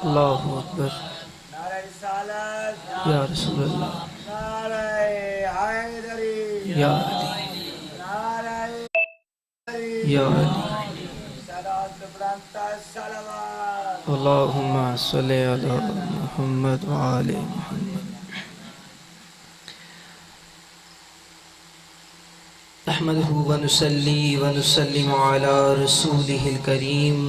اللہ اکبر نعرہ رسالت، یا رسول اللہ نعرہ حیدری، یا علی نعرہ یا علی صلوات بلند صلوات۔ اللہم صلی علی محمد وآل محمد۔ نحمدہ ونصلی ونسلم علی رسولہ الکریم،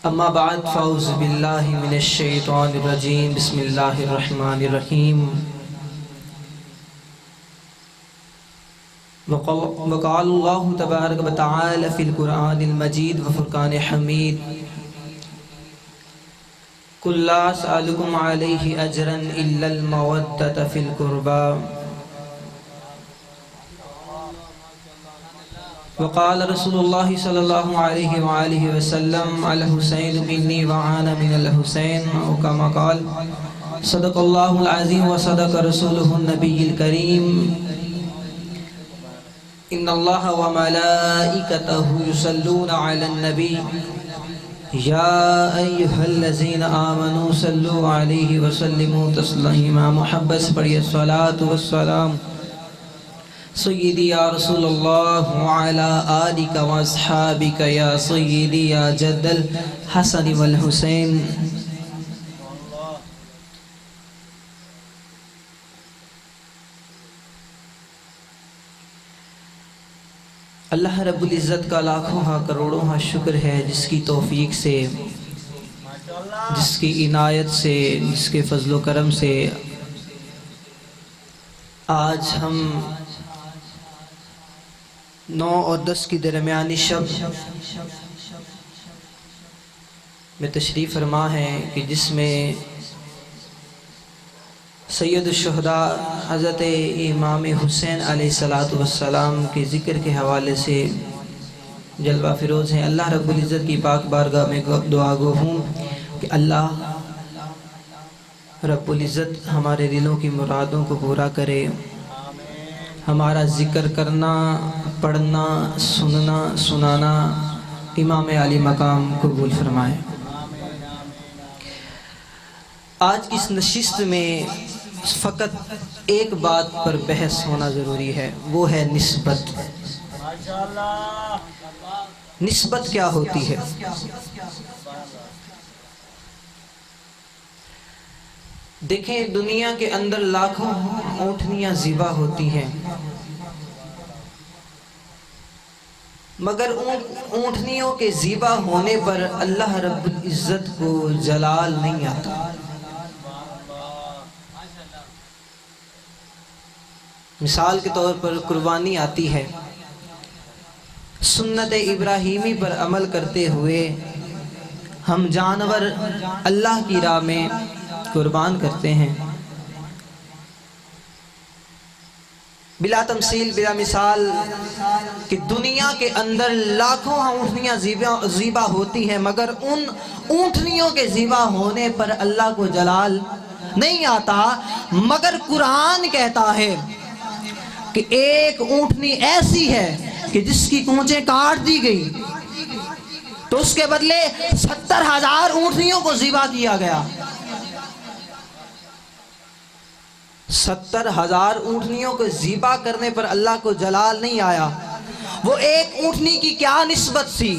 اما بعد فاعوذ باللہ من الشیطان الرجیم، بسم اللہ الرحمن الرحیم۔ وقال اللہ تبارک و تعالی فی القرآن المجید وفرقان حمید، قل لا اسألکم علیہ اجرا الا المودۃ فی القربى، وقال رسول اللہ صلی اللہ علیہ وآلہ وسلم الحسین منی وعانا من الحسین، وکما قال صدق اللہ العظیم وصدق رسولہ النبی الکریم، ان اللہ وملائکتہ یصلون علی النبی یا ایہا الذین آمنوا صلوا علیہ وسلموا تسلیما۔ محبت سے پڑھیے الصلاۃ والسلام سیدی یا رسول اللہ وعلا آلک واصحابک یا سیدی یا جد الحسن والحسین۔ اللہ رب العزت کا لاکھوں ہاں کروڑوں ہاں شکر ہے، جس کی توفیق سے، جس کی عنایت سے، جس کے فضل و کرم سے آج ہم 9 اور 10 کی درمیانی شب میں تشریف فرما ہے کہ جس میں سید الشہداء حضرت امام حسین علیہ السلام کے ذکر کے حوالے سے جلوہ فروز ہیں۔ اللہ رب العزت کی پاک بارگاہ میں دعا گو ہوں کہ اللہ رب العزت ہمارے دلوں کی مرادوں کو پورا کرے، ہمارا ذکر کرنا، پڑھنا، سننا، سنانا امام علی مقام قبول فرمائے۔ آج کی اس نشست میں فقط ایک بات پر بحث ہونا ضروری ہے، وہ ہے نسبت۔ نسبت کیا ہوتی ہے؟ دیکھیں، دنیا کے اندر لاکھوں اونٹنیاں ذبح ہوتی ہیں، مگر اونٹنیوں کے ذبح ہونے پر اللہ رب العزت کو جلال نہیں آتا۔ مثال کے طور پر قربانی آتی ہے، سنت ابراہیمی پر عمل کرتے ہوئے ہم جانور اللہ کی راہ میں قربان کرتے ہیں، بلا تمثیل بلا مثال کہ دنیا کے اندر لاکھوں اونٹنیاں ذبح ہوتی ہیں، مگر ان اونٹنیوں کے ذبح ہونے پر اللہ کو جلال نہیں آتا۔ مگر قرآن کہتا ہے کہ ایک اونٹنی ایسی ہے کہ جس کی پونچھیں کاٹ دی گئی تو اس کے بدلے 70,000 اونٹنیوں کو ذبح کیا گیا۔ 70,000 اونٹنیوں کو ذبح کرنے پر اللہ کو جلال نہیں آیا۔ وہ ایک اونٹنی کی کیا نسبت تھی؟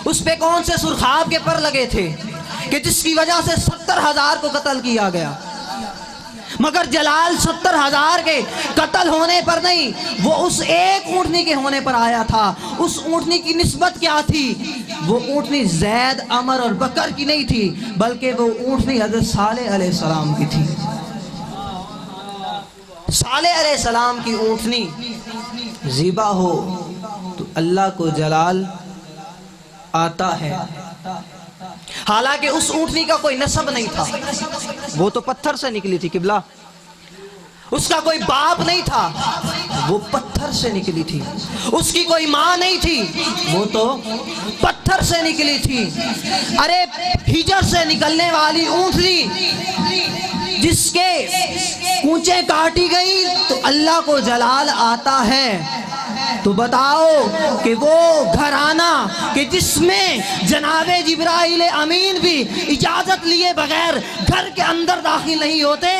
اس پہ کون سے سرخاب کے پر لگے تھے کہ جس کی وجہ سے 70,000 کو قتل کیا گیا؟ مگر جلال 70,000 کے قتل ہونے پر نہیں، وہ اس ایک اونٹنی کے ہونے پر آیا تھا۔ اس اونٹنی کی نسبت کیا تھی؟ وہ اونٹنی زید، عمر اور بکر کی نہیں تھی، بلکہ وہ اونٹنی حضرت صالح علیہ السلام کی تھی۔ صالح علیہ السلام کی اونٹنی ذبح ہو تو اللہ کو جلال آتا ہے، حالانکہ اس اونٹنی کا کوئی نسب نہیں تھا، وہ تو پتھر سے نکلی تھی قبلہ، اس کا کوئی باپ نہیں تھا، وہ پتھر سے نکلی تھی، اس کی کوئی ماں نہیں تھی، وہ تو پتھر سے نکلی تھی۔ ارے ہجر سے نکلنے والی اونٹنی جس کے کونچیں کاٹی گئی تو اللہ کو جلال آتا ہے، تو بتاؤ کہ وہ گھرانہ کہ جس میں جناب جبرائیل امین بھی اجازت لیے بغیر گھر کے اندر داخل نہیں ہوتے،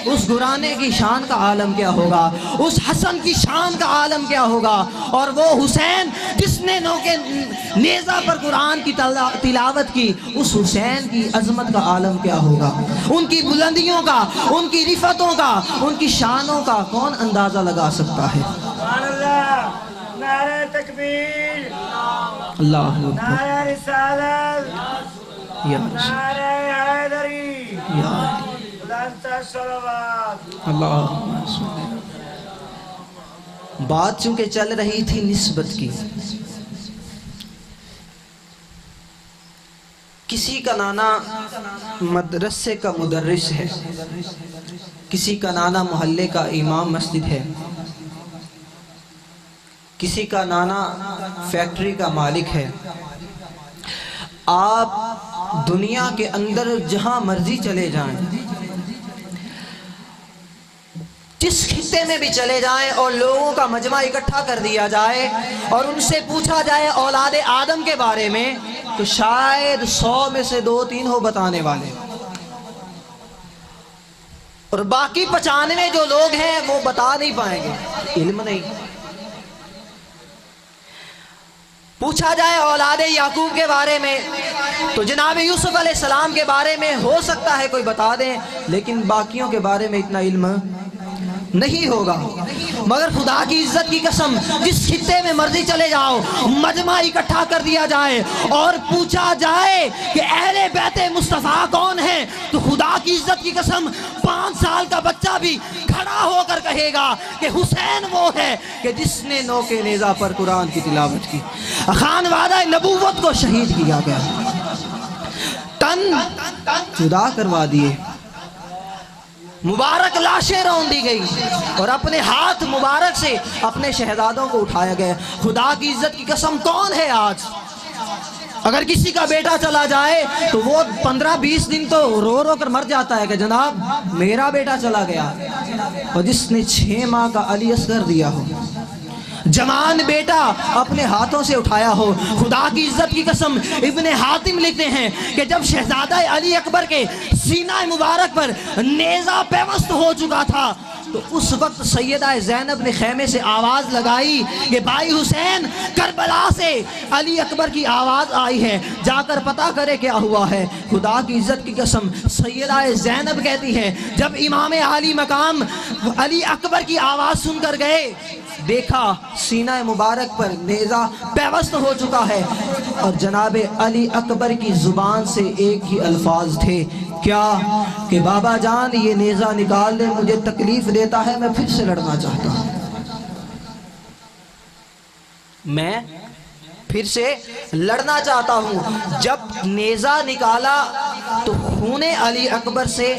اس گھرانے کی شان کا عالم کیا ہوگا، اس حسن کی شان کا عالم کیا ہوگا، اور وہ حسین جس نے نیزہ پر قرآن کی تلاوت کی، اس حسین کی عظمت کا عالم کیا ہوگا، ان کی بلندیوں کا، ان کی رفتوں کا، ان کی شانوں کا کون اندازہ لگا سکتا ہے؟ سبحان اللہ، نعرہ تکبیر، اللہ اکبر، نعرہ رسالت، یا رسول نعرہ حیدری، یا بلند صلوات۔ اللہ۔ بات چونکہ چل رہی تھی نسبت کی، کسی کا نانا مدرسے کا مدرس ہے، کسی کا نانا محلے کا امام مسجد ہے، کسی کا نانا فیکٹری کا مالک ہے۔ آپ دنیا کے اندر جہاں مرضی چلے جائیں، جس خطے میں بھی چلے جائیں اور لوگوں کا مجمع اکٹھا کر دیا جائے اور ان سے پوچھا جائے اولاد آدم کے بارے میں، تو شاید 100 میں سے 2-3 ہو بتانے والے، اور باقی 95 جو لوگ ہیں وہ بتا نہیں پائیں گے، علم نہیں۔ پوچھا جائے اولاد یعقوب کے بارے میں تو جناب یوسف علیہ السلام کے بارے میں ہو سکتا ہے کوئی بتا دیں، لیکن باقیوں کے بارے میں اتنا علم نہیں ہوگا۔ مگر خدا کی عزت کی قسم، جس خطے میں مرضی چلے جاؤ، مجمع اکٹھا کر دیا جائے اور پوچھا جائے کہ اہل بیت مصطفیٰ کون ہیں، تو خدا کی عزت کی قسم 5 سال کا بچہ بھی کھڑا ہو کر کہے گا کہ حسین وہ ہے کہ جس نے نوکے نیزہ پر قرآن کی تلاوت کی، خان وعدہ نبوت کو شہید کیا گیا، تن جدا کروا دیے، مبارک لاشیں رون دی گئی، اور اپنے ہاتھ مبارک سے اپنے شہزادوں کو اٹھایا گیا۔ خدا کی عزت کی قسم کون ہے آج؟ اگر کسی کا بیٹا چلا جائے تو وہ 15-20 دن تو رو رو کر مر جاتا ہے کہ جناب میرا بیٹا چلا گیا، اور جس نے 6 ماہ کا علی اصغر دیا ہو، جوان بیٹا اپنے ہاتھوں سے اٹھایا ہو۔ خدا کی عزت کی قسم ابن حاتم لکھتے ہیں کہ جب شہزادہ علی اکبر کے سینہ مبارک پر نیزہ پیوست ہو چکا تھا، تو اس وقت سیدہ زینب نے خیمے سے آواز لگائی کہ بھائی حسین، کربلا سے علی اکبر کی آواز آئی ہے، جا کر پتہ کرے کیا ہوا ہے۔ خدا کی عزت کی قسم سیدہ زینب کہتی ہے جب امام عالی مقام علی اکبر کی آواز سن کر گئے، دیکھا سینہ مبارک پر نیزہ پیوست ہو چکا ہے، اور جناب علی اکبر کی زبان سے ایک ہی الفاظ تھے، کیا کہ بابا جان یہ نیزہ نکال دے، مجھے تکلیف دیتا ہے، میں پھر سے لڑنا چاہتا ہوں، میں پھر سے لڑنا چاہتا ہوں۔ جب نیزہ نکالا تو خون علی اکبر سے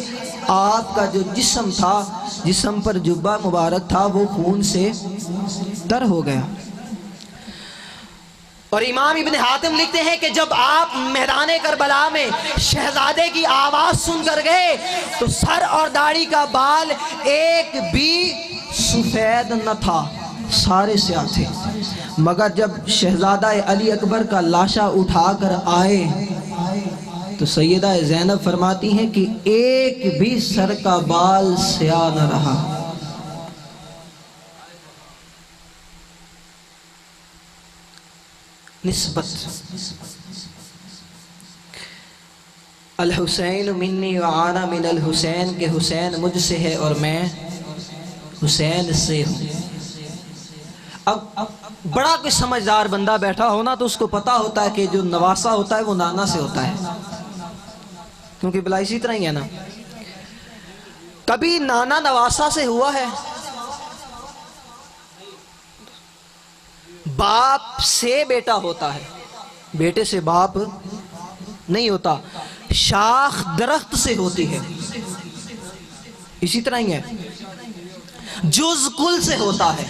آپ کا جو جسم تھا، جسم پر جبہ مبارک تھا، وہ خون سے تر ہو گیا۔ اور امام ابن حاتم لکھتے ہیں کہ جب آپ میدان کربلا میں شہزادے کی آواز سن کر گئے تو سر اور داڑھی کا بال ایک بھی سفید نہ تھا، سارے سیاہ تھے۔ مگر جب شہزادہ علی اکبر کا لاشا اٹھا کر آئے تو سیدہ زینب فرماتی ہیں کہ ایک بھی سر کا بال سیاہ نہ رہا۔ نسبت الحسین منی وعانا من الحسین، کہ حسین مجھ سے ہے اور میں حسین سے ہوں۔ اب بڑا کوئی سمجھدار بندہ بیٹھا ہونا تو اس کو پتا ہوتا ہے کہ جو نواسا ہوتا ہے وہ نانا سے ہوتا ہے، کیونکہ بلا اسی طرح ہی ہے نا۔ کبھی نانا نواسا سے ہوا ہے؟ باپ سے بیٹا ہوتا ہے، بیٹے سے باپ نہیں ہوتا۔ شاخ درخت سے ہوتی ہے، اسی طرح ہی ہے۔ جز کل سے ہوتا ہے،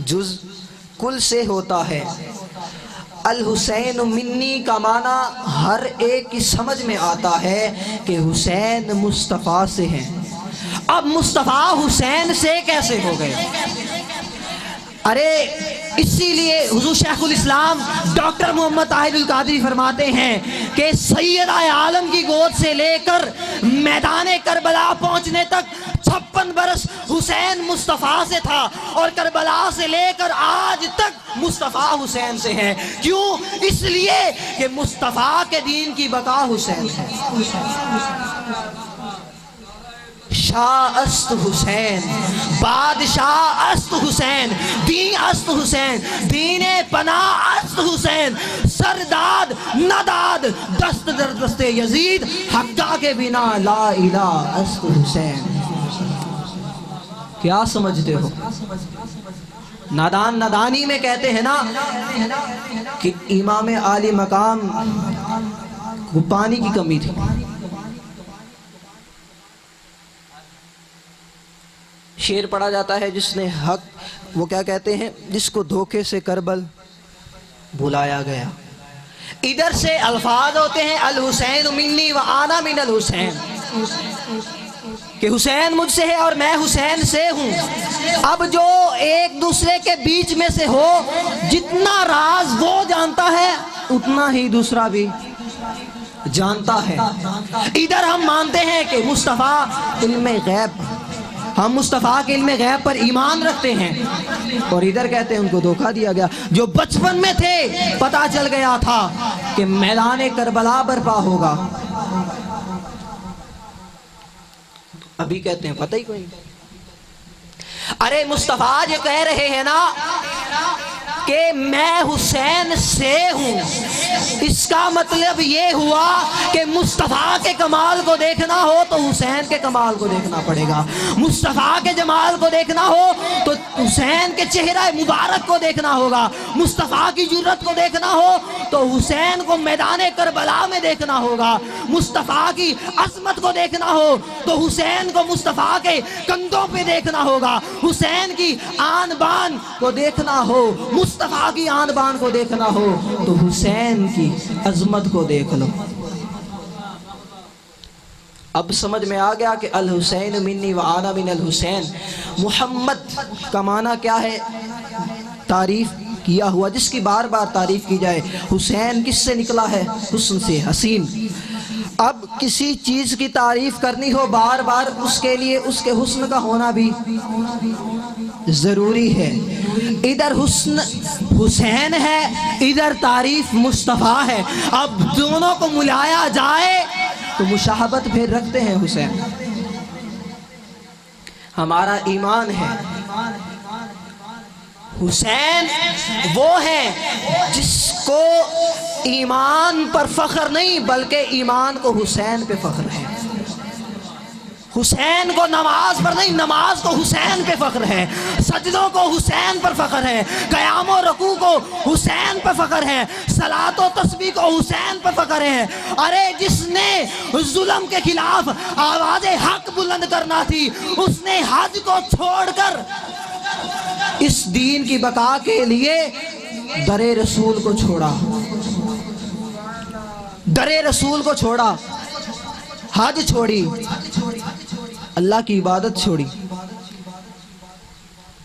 جز کل سے ہوتا ہے۔ الحسین منی کا معنی ہر ایک کی سمجھ میں آتا ہے کہ حسین مصطفیٰ سے ہیں۔ اب مصطفیٰ حسین سے کیسے ہو گئے؟ ارے اسی لیے حضور شیخ الاسلام ڈاکٹر محمد طاہر القادری فرماتے ہیں کہ سیدہ عالم کی گود سے لے کر میدان کربلا پہنچنے تک 56 برس حسین مصطفیٰ سے تھا، اور کربلا سے لے کر آج تک مصطفیٰ حسین سے ہے۔ کیوں؟ اس لیے کہ مصطفیٰ کے دین کی بقا حسین ہے۔ شاہ است حسین، بادشاہ است حسین، دین است حسین، دین پناہ است حسین، سرداد نداد دست در دست یزید، حقہ کے بنا لا الہ است حسین۔ کیا سمجھتے ہو؟ نادان نادانی میں کہتے ہیں نا کہ امام عالی مقام کو پانی کی کمی تھی۔ شعر پڑھا جاتا ہے جس نے حق، وہ کیا کہتے ہیں، جس کو دھوکے سے کربل بلایا گیا۔ ادھر سے الفاظ ہوتے ہیں الحسین منی و آنا من الحسین، کہ حسین مجھ سے ہے اور میں حسین سے ہوں۔ اب جو ایک دوسرے کے بیچ میں سے ہو، جتنا راز وہ جانتا ہے اتنا ہی دوسرا بھی جانتا ہے۔ ادھر ہم مانتے ہیں کہ مصطفیٰ علم غیب، ہم مصطفیٰ کے علم غیب پر ایمان رکھتے ہیں، اور ادھر کہتے ہیں ان کو دھوکہ دیا گیا۔ جو بچپن میں تھے پتہ چل گیا تھا کہ میدان کربلا برپا ہوگا، ابھی کہتے ہیں پتہ ہی کوئی نہیں۔ ارے مصطفیٰ یہ کہہ رہے ہیں نا کہ میں حسین سے ہوں، اس کا مطلب یہ ہوا کہ مصطفیٰ کے کمال کو دیکھنا ہو تو حسین کے کمال کو دیکھنا پڑے گا، مصطفیٰ کے جمال کو دیکھنا ہو تو حسین کے چہرہ مبارک کو دیکھنا ہوگا، مصطفیٰ کی جرت کو دیکھنا ہو تو حسین کو میدان کربلا میں دیکھنا ہوگا، مصطفیٰ کی عظمت کو دیکھنا ہو تو حسین کو مصطفیٰ کے کندھوں پہ دیکھنا ہوگا، حسین کی آن بان کو دیکھنا ہو، مصطفیٰ کی آن بان کو دیکھنا ہو تو حسین کی عظمت کو دیکھ لو۔ اب سمجھ میں آ گیا کہ الحسین منی و آنا من الحسین، محمد کا معنی کیا ہے؟ تعریف کیا ہوا، جس کی بار بار تعریف کی جائے۔ حسین کس سے نکلا ہے؟ حسن سے، حسین۔ اب کسی چیز کی تعریف کرنی ہو بار بار، اس کے لیے اس کے حسن کا ہونا بھی ضروری ہے۔ ادھر حسن حسین ہے، ادھر تعریف مصطفیٰ ہے، اب دونوں کو ملایا جائے تو مشابہت پھر رکھتے ہیں حسین۔ ہمارا ایمان ہے حسین وہ ہے جس کو ایمان پر فخر نہیں بلکہ ایمان کو حسین پہ فخر ہے، حسین کو نماز پر نہیں، نماز کو حسین پہ فخر ہے، سجدوں کو حسین پر فخر ہے، قیام و رکوع کو حسین پہ فخر ہے، صلاۃ و تسبیح کو حسین پہ فخر ہے۔ ارے جس نے ظلم کے خلاف آواز حق بلند کرنا تھی، اس نے حج کو چھوڑ کر اس دین کی بقا کے لیے در رسول کو چھوڑا، در رسول کو چھوڑا، حج چھوڑی، اللہ کی عبادت چھوڑی۔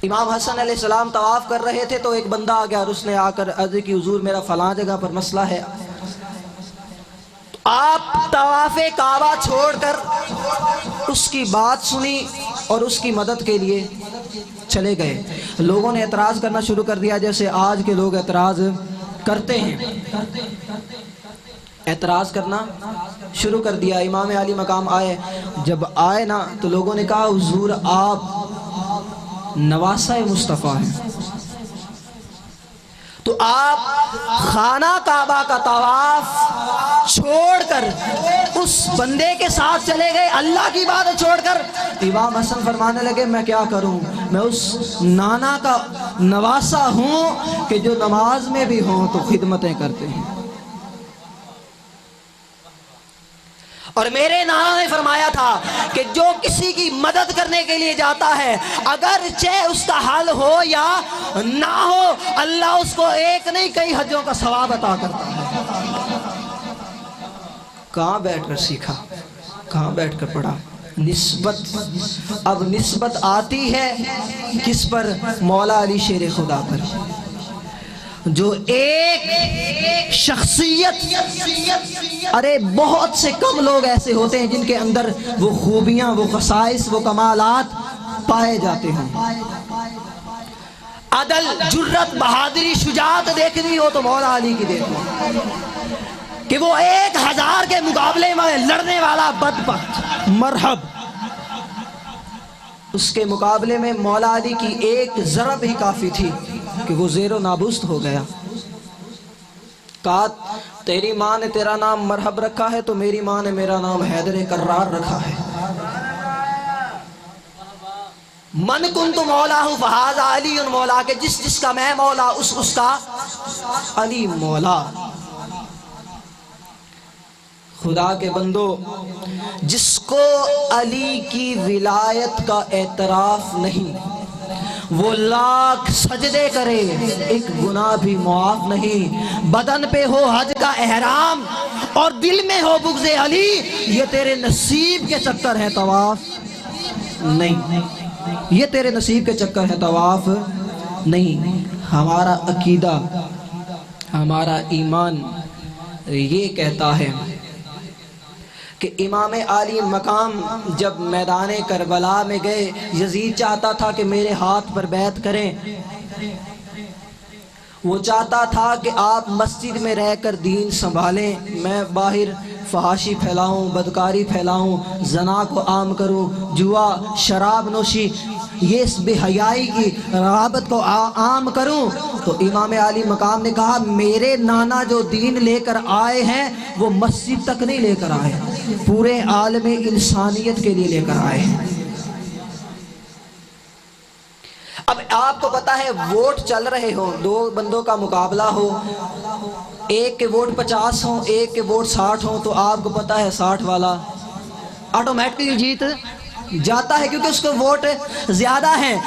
امام حسن علیہ السلام طواف کر رہے تھے تو ایک بندہ آ گیا اور اس نے آ کر عرض کی حضور میرا فلاں جگہ پر مسئلہ ہے۔ آپ طواف کعبہ چھوڑ کر اس کی بات سنی اور اس کی مدد کے لیے چلے گئے۔ لوگوں نے اعتراض کرنا شروع کر دیا جیسے آج کے لوگ اعتراض کرتے ہیں، اعتراض کرنا شروع کر دیا۔ امام علی مقام آئے، جب آئے نا تو لوگوں نے کہا حضور آپ نواسہ مصطفیٰ ہیں، تو آپ خانہ کعبہ کا طواف چھوڑ کر اس بندے کے ساتھ چلے گئے، اللہ کی بات چھوڑ کر۔ امام حسن فرمانے لگے میں کیا کروں، میں اس نانا کا نواسہ ہوں کہ جو نماز میں بھی ہوں تو خدمتیں کرتے ہیں، اور میرے نانا نے فرمایا تھا کہ جو کسی کی مدد کرنے کے لیے جاتا ہے اگرچہ اس کا حل ہو یا نہ ہو، اللہ اس کو ایک نہیں کئی حجوں کا ثواب عطا کرتا ہے۔ کہاں بیٹھ کر سیکھا، کہاں بیٹھ کر پڑھا؟ اب نسبت آتی ہے کس پر؟ مولا علی شیر خدا پر، جو ایک شخصیت، ارے بہت سے کم لوگ ایسے ہوتے ہیں جن کے اندر وہ خوبیاں، وہ خصائص، وہ کمالات پائے جاتے ہیں۔ عدل، جرت، بہادری، شجاعت دیکھنی ہو تو مولا علی کی دیکھو، کہ وہ 1000 کے مقابلے میں لڑنے والا بدبخت مرحب، اس کے مقابلے میں مولا علی کی ایک ضرب ہی کافی تھی کہ وہ زیر و نابست ہو گیا۔ کہا تیری ماں نے تیرا نام مرحب رکھا ہے تو میری ماں نے میرا نام حیدر کرار رکھا ہے۔ من کنت مولا ہوں فہذا علی مولا، کہ جس جس کا میں مولا اس کا علی مولا۔ خدا کے بندو، جس کو علی کی ولایت کا اعتراف نہیں، وہ لاکھ سجدے کرے ایک گناہ بھی معاف نہیں۔ بدن پہ ہو حج کا احرام اور دل میں ہو بغض علی، یہ تیرے نصیب کے چکر ہے، طواف نہیں، یہ تیرے نصیب کے چکر ہے، طواف نہیں۔ ہمارا عقیدہ، ہمارا ایمان یہ کہتا ہے کہ امام علی مقام جب میدان کربلا میں گئے، یزید چاہتا تھا کہ میرے ہاتھ پر بیعت کریں، وہ چاہتا تھا کہ آپ مسجد میں رہ کر دین سنبھالیں، میں باہر فحاشی پھیلاؤں، بدکاری پھیلاؤں، زنا کو عام کروں، جوا، شراب نوشی، یہ اس بے حیائی کی رغبت کو عام کروں۔ تو امام علی مقام نے کہا میرے نانا جو دین لے کر آئے ہیں وہ مسجد تک نہیں لے کر آئے، پورے عالم انسانیت کے لیے لے کر آئے ہیں۔ اب آپ کو پتا ہے ووٹ چل رہے ہوں، 2 بندوں کا مقابلہ ہو، ایک کے ووٹ 50 ہوں، ایک کے ووٹ 60 ہوں، تو آپ کو پتا ہے 60 والا آٹومیٹکلی جیت جاتا ہے کیونکہ اس کو ووٹ زیادہ ہیں۔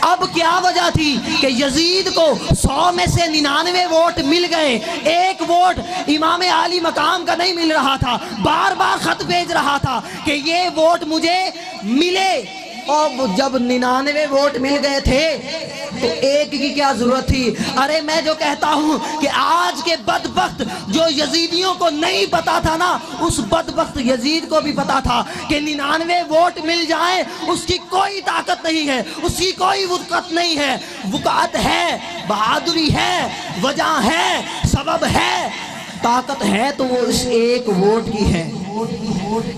اب کیا وجہ تھی کہ یزید کو 100 میں سے 99 ووٹ مل گئے، ایک ووٹ امام علی مقام کا نہیں مل رہا تھا، بار بار خط بھیج رہا تھا کہ یہ ووٹ مجھے ملے، اور جب 99 ووٹ مل گئے تھے تو ایک کی کیا ضرورت تھی؟ ارے میں جو کہتا ہوں کہ آج کے بدبخت جو یزیدیوں کو نہیں پتا تھا نا، اس بدبخت یزید کو بھی پتا تھا کہ 99 ووٹ مل جائیں اس کی کوئی طاقت نہیں ہے، اس کی کوئی وقت نہیں ہے۔ وقت ہے، بہادری ہے، وجہ ہے، سبب ہے، طاقت ہے تو وہ اس ایک ووٹ کی ہے۔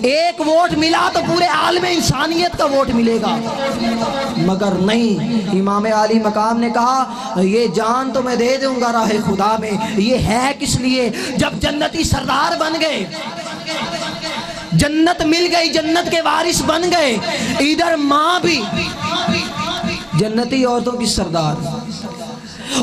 ایک ووٹ ملا تو پورے عالم انسانیت کا ووٹ ملے گا، مگر نہیں۔ امام علی مقام نے کہا یہ جان تو میں دے دوں گا راہ خدا میں، یہ ہے کس لیے؟ جب جنتی سردار بن گئے، جنت مل گئی، جنت کے وارث بن گئے، ادھر ماں بھی جنتی عورتوں کی سردار،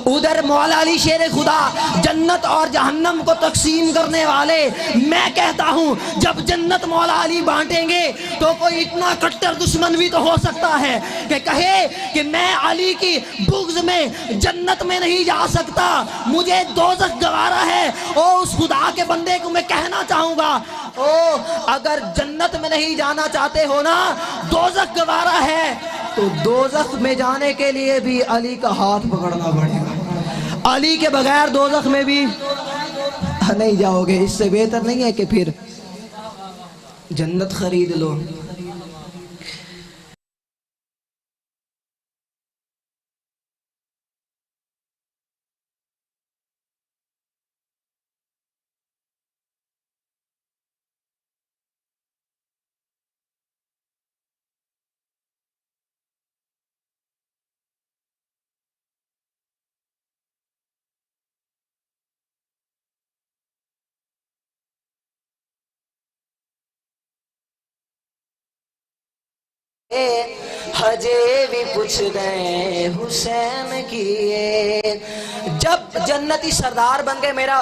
ادھر مولا علی شیر خدا جنت اور جہنم کو تقسیم کرنے والے۔ میں کہتا ہوں جب جنت مولا علی بانٹیں گے تو کوئی اتنا کٹر دشمن بھی تو ہو سکتا ہے کہ کہے کہ میں علی کی بغض میں جنت میں نہیں جا سکتا، مجھے دوزخ گوارا ہے۔ او اس خدا کے بندے کو میں کہنا چاہوں گا، او اگر جنت میں نہیں جانا چاہتے ہو نا، دوزخ گوارا ہے، تو دوزخ میں جانے کے لیے بھی علی کا ہاتھ پکڑنا پڑے گا۔ علی کے بغیر دوزخ میں بھی نہیں جاؤ گے۔ اس سے بہتر نہیں ہے کہ پھر جنت خرید لو۔ حجے بھی پوچھ گئے حسین کی، جب جنتی سردار بن گئے۔ میرا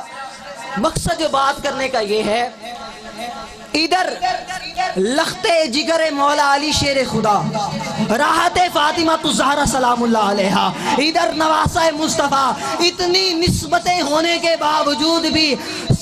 مقصد جو بات کرنے کا یہ ہے، ادھر لختے جگر مولا علی شیر خدا، راحت فاطمہ الزہرا سلام اللہ علیہا، ادھر نواسہ مصطفیٰ، اتنی نسبتیں ہونے کے باوجود بھی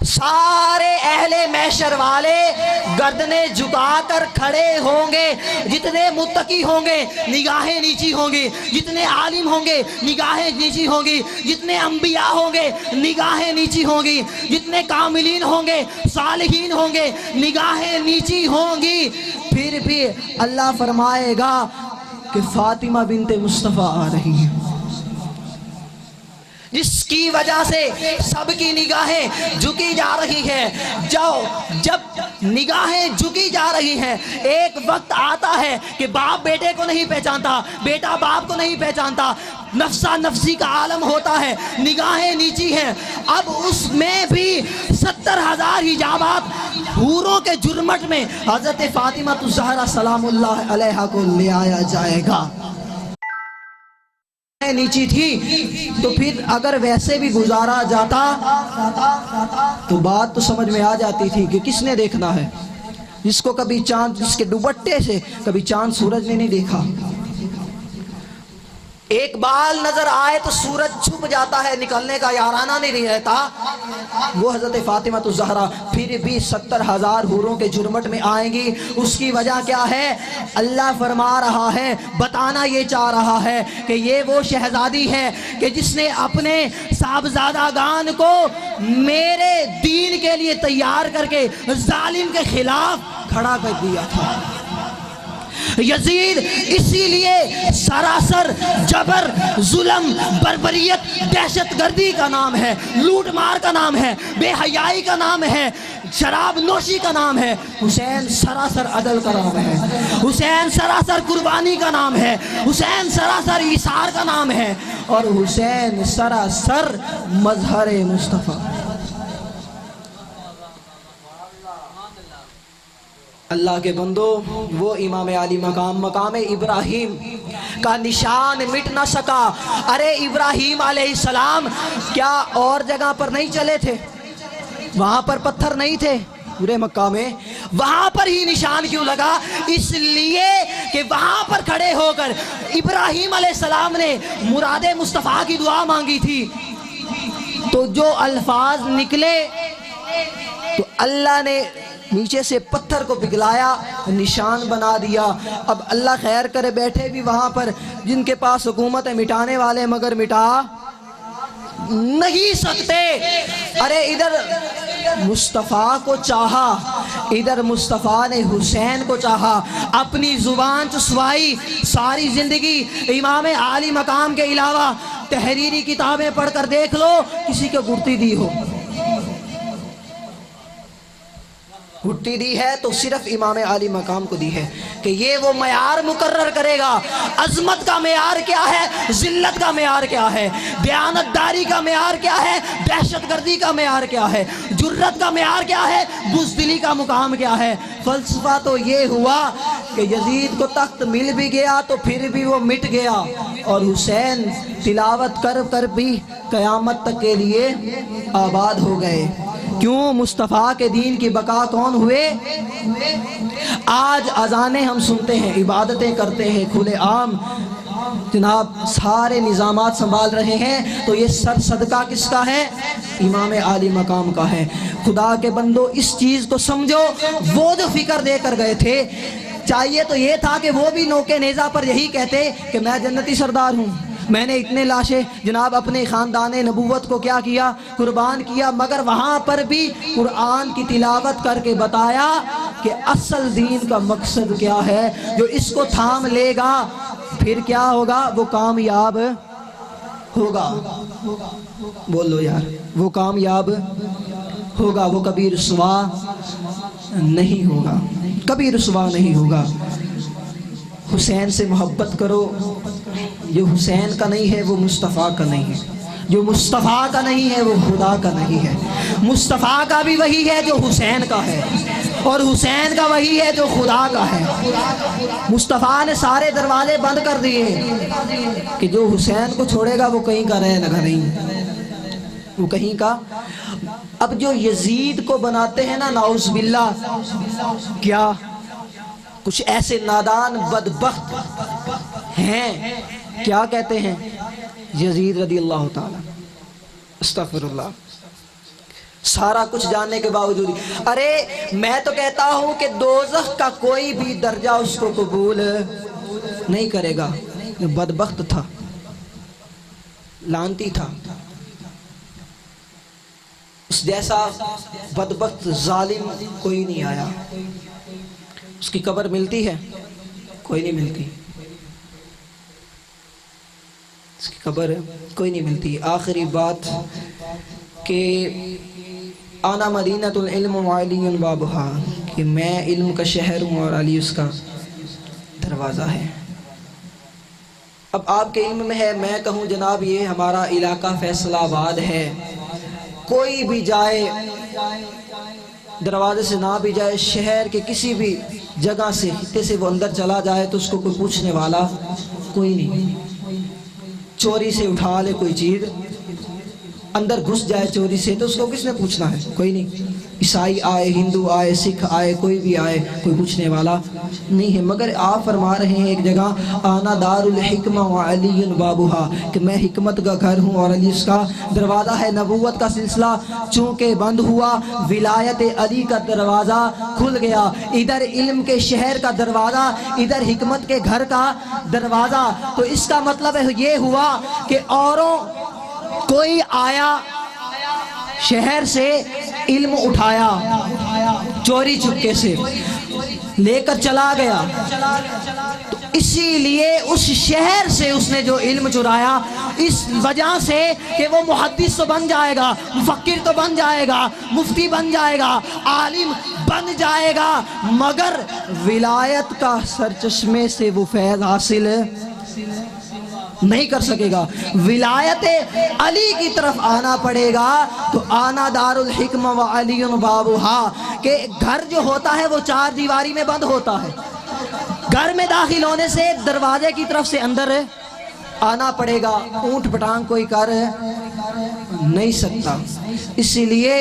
سارے اہل محشر والے گردنیں جھکا کر کھڑے ہوں گے. جتنے متقی ہوں گے نگاہیں نیچی ہوں گی, جتنے عالم ہوں گے نگاہیں نیچی ہوں گی, جتنے انبیاء ہوں گے نگاہیں نیچی ہوں گی, جتنے کاملین ہوں گے صالحین ہوں گے نگاہیں نیچی ہوں گی. پھر بھی اللہ فرمائے گا کہ فاطمہ بنت مصطفیٰ آ رہی ہے, جس کی وجہ سے سب کی نگاہیں جھکی جا رہی ہیں. جب نگاہیں جھکی جا رہی ہیں, ایک وقت آتا ہے کہ باپ بیٹے کو نہیں پہچانتا, بیٹا باپ کو نہیں پہچانتا, نفسا نفسی کا عالم ہوتا ہے, نگاہیں نیچی ہیں. اب اس میں بھی 70,000 حجابات حوروں کے جرمٹ میں حضرت فاطمہ الزہرا سلام اللہ علیہا کو لے آیا جائے گا. نیچی تھی تو پھر اگر ویسے بھی گزارا جاتا تو بات تو سمجھ میں آ جاتی تھی کہ کس نے دیکھنا ہے. جس کو کبھی چاند, جس کے دوپٹے سے کبھی چاند سورج نے نہیں دیکھا, ایک بال نظر آئے تو سورج چھپ جاتا ہے, نکلنے کا یارانہ نہیں رہتا, وہ حضرت فاطمہ الزہرا پھر بھی 70,000 حوروں کے جرمٹ میں آئیں گی. اس کی وجہ کیا ہے؟ اللہ فرما رہا ہے, بتانا یہ چاہ رہا ہے کہ یہ وہ شہزادی ہے کہ جس نے اپنے صاحبزادگان کو میرے دین کے لیے تیار کر کے ظالم کے خلاف کھڑا کر دیا تھا. یزید اسی لیے سراسر جبر, ظلم, بربریت, دہشت گردی کا نام ہے, لوٹ مار کا نام ہے, بے حیائی کا نام ہے, شراب نوشی کا نام ہے. حسین سراسر عدل کا نام ہے, حسین سراسر قربانی کا نام ہے, حسین سراسر ایثار کا نام ہے, اور حسین سراسر مظہر مصطفیٰ. اللہ کے بندو, وہ امام علی مقام ابراہیم کا نشان مٹ نہ سکا. ارے ابراہیم علیہ السلام کیا اور جگہ پر نہیں چلے تھے؟ وہاں پر پتھر نہیں تھے پورے مکہ میں؟ وہاں پر ہی نشان کیوں لگا؟ اس لیے کہ وہاں پر کھڑے ہو کر ابراہیم علیہ السلام نے مراد مصطفیٰ کی دعا مانگی تھی, تو جو الفاظ نکلے تو اللہ نے نیچے سے پتھر کو پگھلایا, نشان بنا دیا. اب اللہ خیر کرے, بیٹھے بھی وہاں پر جن کے پاس حکومت ہے مٹانے والے, مگر مٹا نہیں سکتے. ارے ادھر مصطفیٰ کو چاہا, ادھر مصطفیٰ نے حسین کو چاہا, اپنی زبان چسوائی. ساری زندگی امام عالی مقام کے علاوہ تحریری کتابیں پڑھ کر دیکھ لو, کسی کو گھٹی دی ہو, گھٹی دی ہے تو صرف امام عالی مقام کو دی ہے کہ یہ وہ معیار مقرر کرے گا. عظمت کا معیار کیا ہے, ذلت کا معیار کیا ہے, دیانتداری کا معیار کیا ہے, دہشت گردی کا معیار کیا ہے, جرت کا معیار کیا ہے, بزدلی کا مقام کیا ہے. فلسفہ تو یہ ہوا کہ یزید کو تخت مل بھی گیا تو پھر بھی وہ مٹ گیا, اور حسین تلاوت کر کر بھی قیامت تک کے لیے آباد ہو گئے. کیوں؟ مصطفیٰ کے دین کی بقا کون ہوئے؟ آج اذانیں ہم سنتے ہیں, عبادتیں کرتے ہیں کھلے عام, جناب سارے نظامات سنبھال رہے ہیں, تو یہ سر صدقہ کس کا ہے؟ امام عالی مقام کا ہے. خدا کے بندو اس چیز کو سمجھو, وہ جو فکر دے کر گئے تھے, چاہیے تو یہ تھا کہ وہ بھی نوکے نیزہ پر یہی کہتے کہ میں جنتی سردار ہوں, میں نے اتنے لاشیں جناب اپنے خاندان نبوت کو کیا کیا, قربان کیا. مگر وہاں پر بھی قرآن کی تلاوت کر کے بتایا کہ اصل دین کا مقصد کیا ہے. جو اس کو تھام لے گا پھر کیا ہوگا؟ وہ کامیاب ہوگا. بولو یار, وہ کامیاب ہوگا, وہ کبھی رسوا نہیں ہوگا, کبھی رسوا نہیں ہوگا. حسین سے محبت کرو, جو حسین کا نہیں ہے وہ مصطفیٰ کا نہیں ہے, جو مصطفیٰ کا نہیں ہے وہ خدا کا نہیں ہے. مصطفیٰ کا بھی وہی ہے جو حسین کا ہے, اور حسین کا وہی ہے جو خدا کا ہے. مصطفیٰ نے سارے دروازے بند کر دیے کہ جو حسین کو چھوڑے گا وہ کہیں کا رہے لگا نہیں, وہ کہیں کا. اب جو یزید کو بناتے ہیں نا نعوذ باللہ, کیا کچھ ایسے نادان بدبخت ہیں, کیا کہتے ہیں یزید رضی اللہ تعالی, استغفر اللہ, سارا کچھ جاننے کے باوجود ارے میں تو کہتا ہوں کہ دوزخ کا کوئی بھی درجہ اس کو قبول نہیں کرے گا. بدبخت تھا, لعنتی تھا, اس جیسا بدبخت ظالم کوئی نہیں آیا. اس کی قبر ملتی ہے؟ کوئی نہیں ملتی. اس کی قبر کوئی نہیں ملتی. آخری بات کہ آنا مدینۃ العلم وعلی بابہا, کہ میں علم کا شہر ہوں اور علی اس کا دروازہ ہے. اب آپ کے علم میں ہے, میں کہوں جناب یہ ہمارا علاقہ فیصل آباد ہے, کوئی بھی جائے دروازے سے نہ بھی جائے, شہر کے کسی بھی جگہ سے خطے سے وہ اندر چلا جائے تو اس کو کوئی پوچھنے والا کوئی نہیں. چوری سے اٹھا لے کوئی چیز, اندر گھس جائے چوری سے, تو اس کو کس نے پوچھنا ہے؟ کوئی نہیں. عیسائی آئے, ہندو آئے, سکھ آئے, کوئی بھی آئے, کوئی پوچھنے والا نہیں ہے. مگر آپ فرما رہے ہیں ایک جگہ آنا دار الحکمہ وعلی بابہا, کہ میں حکمت کا گھر ہوں اور علی اس کا دروازہ ہے. نبوت کا سلسلہ چونکہ بند ہوا, ولایت علی کا دروازہ کھل گیا. ادھر علم کے شہر کا دروازہ, ادھر حکمت کے گھر کا دروازہ. تو اس کا مطلب یہ ہوا کہ اوروں کوئی آیا شہر سے علم اٹھایا, چوری چپکے سے لے کر چلا گیا, تو اسی لیے اس شہر سے اس نے جو علم چرایا, اس وجہ سے کہ وہ محدث تو بن جائے گا, مفکر تو بن جائے گا, مفتی بن جائے گا, عالم بن جائے گا, مگر ولایت کا سرچشمے سے وہ فیض حاصل نہیں کر سکے گا. ولایت علی کی طرف آنا پڑے گا. تو آنا دار الحکمہ وعلی بابہا, کہ گھر جو ہوتا ہے وہ چار دیواری میں بند ہوتا ہے. گھر میں داخل ہونے سے دروازے کی طرف سے اندر آنا پڑے گا. اونٹ پٹانگ کوئی کر نہیں سکتا. اسی لیے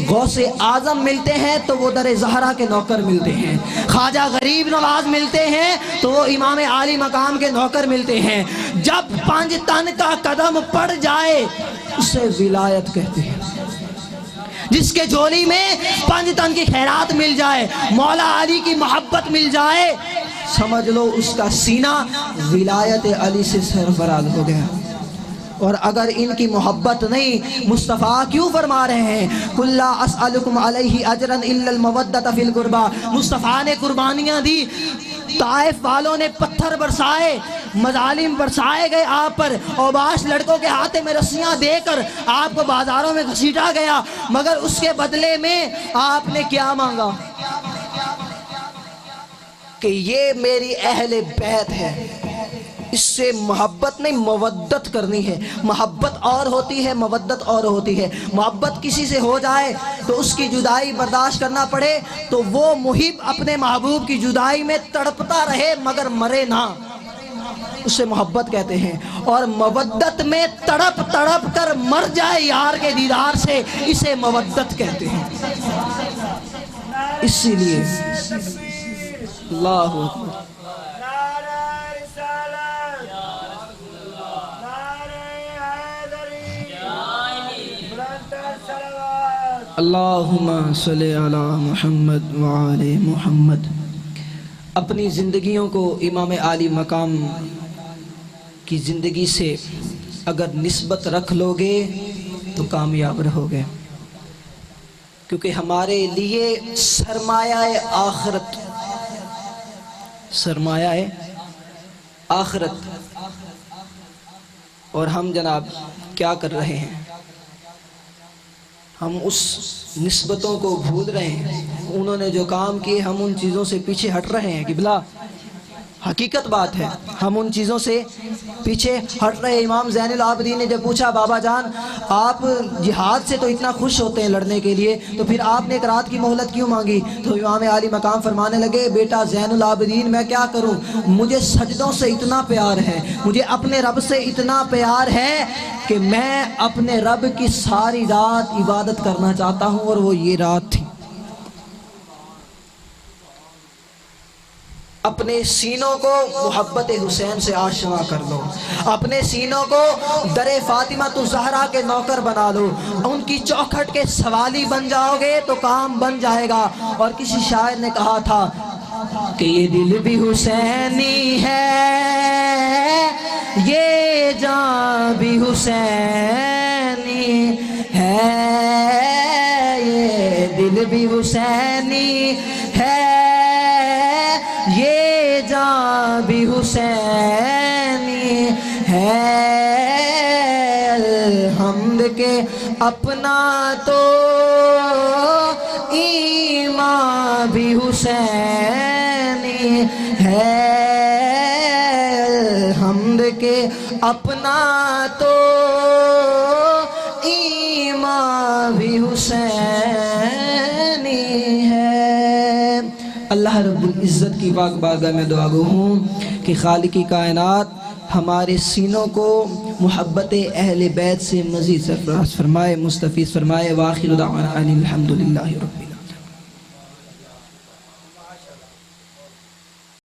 غوث اعظم ملتے ہیں تو وہ در زہرا کے نوکر ملتے ہیں, خواجہ غریب نواز ملتے ہیں تو وہ امام عالی مقام کے نوکر ملتے ہیں. جب 5 تن کا قدم پڑ جائے اسے ولایت کہتے ہیں. جس کے جھولی میں 5 تن کی خیرات مل جائے, مولا علی کی محبت مل جائے, سمجھ لو اس کا سینہ ولایت علی سے سرفراز ہو گیا. اور اگر ان کی محبت نہیں, مصطفیٰ کیوں فرما رہے ہیں قُلْ لَا أَسْأَلُكُمْ عَلَيْهِ أَجْرًا إِلَّا الْمَوَدَّةَ فِي الْقُرْبَى. مصطفیٰ نے قربانیاں دی, طائف والوں نے پتھر برسائے, مظالم برسائے گئے آپ پر, اوباش لڑکوں کے ہاتھے میں رسیاں دے کر آپ کو بازاروں میں گھسیٹا گیا, مگر اس کے بدلے میں آپ نے کیا مانگا کہ یہ میری اہل بیت ہے, اس سے محبت نہیں مودت کرنی ہے. محبت اور ہوتی ہے, مودت اور ہوتی ہے. محبت کسی سے ہو جائے تو اس کی جدائی برداشت کرنا پڑے, تو وہ محب اپنے محبوب کی جدائی میں تڑپتا رہے مگر مرے نہ, اسے محبت کہتے ہیں. اور مودت میں تڑپ تڑپ کر مر جائے یار کے دیدار سے, اسے مودت کہتے ہیں. اسی لیے اللہ اکبر. اللہم صلی علی محمد وعلی محمد. اپنی زندگیوں کو امام عالی مقام کی زندگی سے اگر نسبت رکھ لو گے تو کامیاب رہو گے, کیونکہ ہمارے لیے سرمایہ آخرت, سرمایہ آخرت. اور ہم جناب کیا کر رہے ہیں, ہم اس نسبتوں کو بھول رہے ہیں. انہوں نے جو کام کیے ہم ان چیزوں سے پیچھے ہٹ رہے ہیں. قبلہ حقیقت بات ہے, ہم ان چیزوں سے پیچھے ہٹ رہے ہیں. امام زین العابدین نے جب پوچھا بابا جان آپ جہاد سے تو اتنا خوش ہوتے ہیں لڑنے کے لیے, تو پھر آپ نے ایک رات کی مہلت کیوں مانگی؟ تو امام عالی مقام فرمانے لگے بیٹا زین العابدین میں کیا کروں, مجھے سجدوں سے اتنا پیار ہے, مجھے اپنے رب سے اتنا پیار ہے کہ میں اپنے رب کی ساری رات عبادت کرنا چاہتا ہوں, اور وہ یہ رات تھی. اپنے سینوں کو محبت حسین سے آشنا کر لو، اپنے سینوں کو در فاطمہ الزہرا کے نوکر بنا لو، ان کی چوکھٹ کے سوالی بن جاؤ گے تو کام بن جائے گا۔ اور کسی شاعر نے کہا تھا کہ یہ دل بھی حسینی ہے، یہ جان بھی حسینی ہے، یہ دل بھی حسینی ہے، یہ جان بھی حسینی ہے۔ الحمد کے اپنا تو ایمان بھی حسینی ہے، الحمد کے اپنا تو ایمان بھی حسینی ہے۔ اللہ رب العزت کی پاک بارگاہ میں دعا گو ہوں کہ خالق کائنات ہمارے سینوں کو محبت اہل بیت سے مزید سرفراز فرمائے، مستفیض فرمائے۔ وآخر دعوانا ان الحمدللہ رب